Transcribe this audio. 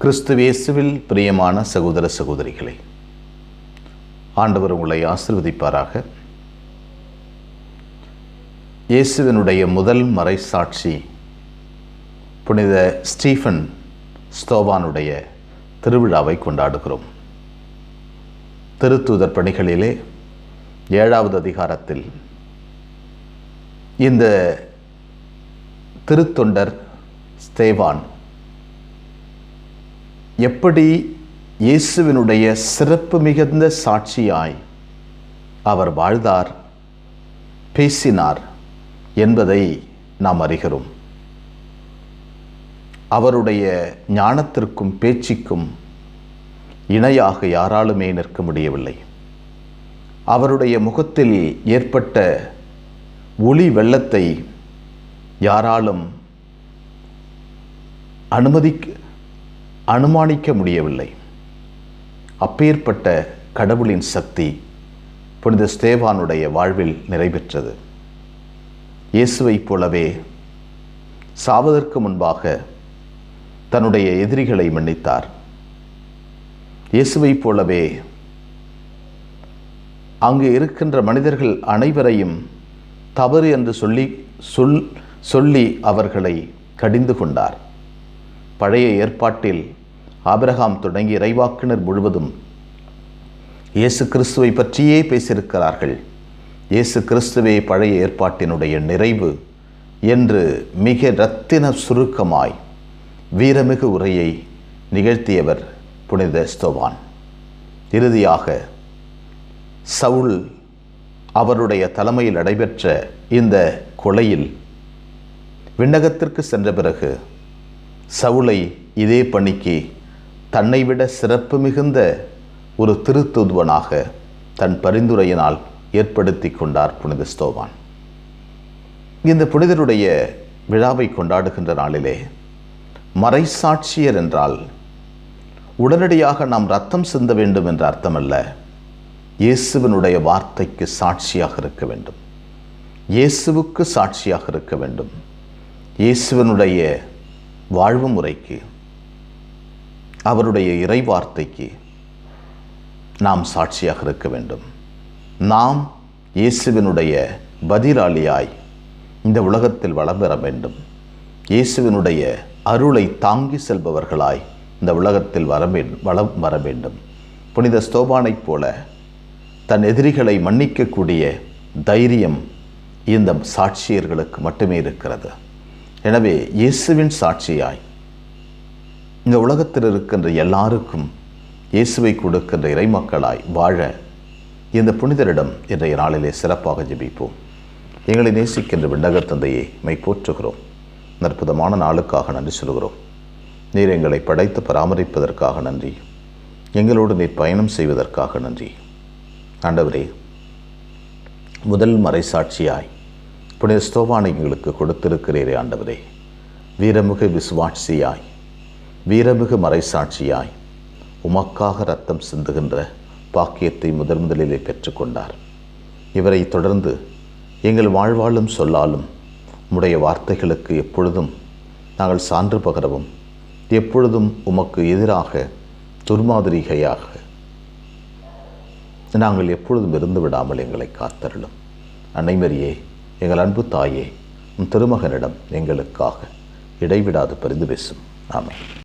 கிறிஸ்துவேசுவில் பிரியமான சகோதர சகோதரிகளே, ஆண்டவர் உங்களை ஆசீர்வதிப்பாராக. இயேசுவினுடைய முதல் மறைசாட்சி புனித ஸ்டீஃபன் ஸ்தோவானுடைய திருவிழாவை கொண்டாடுகிறோம். திருத்தூதர் பணிகளிலே 7வது அதிகாரத்தில் இந்த திருத்தொண்டர் ஸ்தேவான் எப்படி இயேசுவினுடைய சிறப்பு மிகுந்த சாட்சியாய் அவர் வாழ்ந்தார், பேசினார் என்பதை நாம் அறிகிறோம். அவருடைய ஞானத்திற்கும் பேச்சுக்கும் இணையாக யாராலுமே நிற்க முடியவில்லை. அவருடைய முகத்தில் ஏற்பட்ட ஒளி வெள்ளத்தை யாராலும் அனுமானிக்க முடியவில்லை. அப்பேற்பட்ட கடவுளின் சக்தி புனித ஸ்தேவானுடைய வாழ்வில் நிறைவேற்றது. இயேசுவைப் போலவே சாவதற்கு முன்பாக தன்னுடைய எதிரிகளை மன்னித்தார். இயேசுவைப் போலவே அங்கு இருக்கின்ற மனிதர்கள் அனைவரையும் தவறு என்று சொல்லி அவர்களை கடிந்து கொண்டார். பழைய ஏற்பாட்டில் ஆபிரகாம் தொடங்கி இறைவாக்கினர் முழுவதும் இயேசு கிறிஸ்துவை பற்றியே பேசியிருக்கிறார்கள். இயேசு கிறிஸ்துவே பழைய ஏற்பாட்டினுடைய நிறைவு என்று மிக இரத்தின சுருக்கமாய் வீரமிகு உரையை நிகழ்த்தியவர் புனித ஸ்தோவான். இறுதியாக சவுல் அவருடைய தலைமையில் நடைபெற்ற இந்த கொலையில் விண்ணகத்திற்கு சென்ற பிறகு சவுலை இதே பணிக்கு தன்னை விட சிறப்பு மிகுந்த ஒரு திருத்தூதுவனாக தன் பரிந்துரையினால் ஏற்படுத்தி கொண்டார் புனித ஸ்தோவான். இந்த புனிதருடைய விழாவை கொண்டாடுகின்ற நாளிலே மறைசாட்சியர் என்றால் உடனடியாக நாம் இரத்தம் சிந்த வேண்டும் என்ற அர்த்தமல்ல. இயேசுவினுடைய வார்த்தைக்கு சாட்சியாக இருக்க வேண்டும், இயேசுவுக்கு சாட்சியாக இருக்க வேண்டும், இயேசுவினுடைய வாழ்வு முறைக்கு, அவருடைய இறை வார்த்தைக்கு நாம் சாட்சியாக இருக்க வேண்டும். நாம் இயேசுவினுடைய பதிலாளியாய் இந்த உலகத்தில் வளம் பெற வேண்டும். இயேசுவினுடைய அருளை தாங்கி செல்பவர்களாய் இந்த உலகத்தில் வளம் வர வேண்டும். புனித ஸ்தோவானைப் போல தன் எதிரிகளை மன்னிக்கக்கூடிய தைரியம் இந்த சாட்சியர்களுக்கு மட்டுமே இருக்கிறது. எனவே இயேசுவின் சாட்சியாய் இந்த உலகத்தில் இருக்கின்ற எல்லாருக்கும் இயேசுவை கொடுக்கின்ற இறைமக்களாய் வாழ இந்த புனிதரிடம் இன்றைய நாளிலே சிறப்பாக ஜெபிப்போம். எங்களை நேசிக்கின்ற விண்ணக தந்தையை மை போற்றுகிறோம். அற்புதமான நாளுக்காக நன்றி சொல்கிறோம். நீர் எங்களை படைத்து பராமரிப்பதற்காக நன்றி. எங்களோடு நீர் பயணம் செய்வதற்காக நன்றி. ஆண்டவரே, முதல் மறைசாட்சியாய் புனித ஸ்தோவானை எங்களுக்கு கொடுத்திருக்கிறீரே ஆண்டவரே. வீரமிகு விசுவாட்சியாய், வீரமிகு மறைசாட்சியாய் உமக்காக இரத்தம் சிந்துகின்ற பாக்கியத்தை முதலிலே பெற்றுக்கொண்டார். இவரை தொடர்ந்து எங்கள் வாழ்வாலும் சொல்லாலும் உம்முடைய வார்த்தைகளுக்கு எப்பொழுதும் நாங்கள் சான்று பகரவும், எப்பொழுதும் உமக்கு எதிராக துர்மாதிரிகையாக நாங்கள் எப்பொழுதும் இருந்து விடாமல் எங்களை காத்தருளும். அன்னைமரியே, எங்கள் அன்பு தாயே, உம் திருமகனிடம் எங்களுக்காக இடைவிடாது பரிந்து பேசும். ஆமென்.